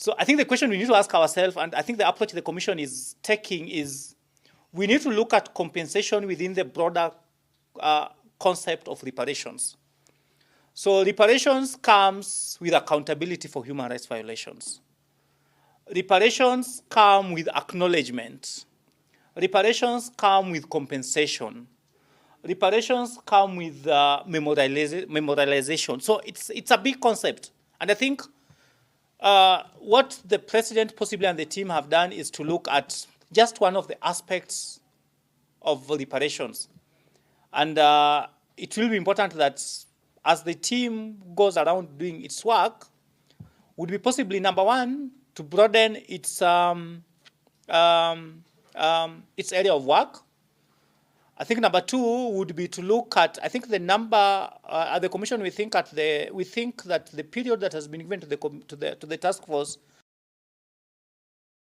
So I think the question we need to ask ourselves, and I think the approach the Commission is taking is, we need to look at compensation within the broader concept of reparations. So reparations comes with accountability for human rights violations. Reparations come with acknowledgement. Reparations come with compensation. Reparations come with memorialization. So it's a big concept. And I think what the president possibly and the team have done is to look at just one of the aspects of reparations. And it will be important that as the team goes around doing its work, would be possibly, number one, to broaden its area of work. I think number two would be to look at, I think the number at the Commission, we think that the period that has been given to the task force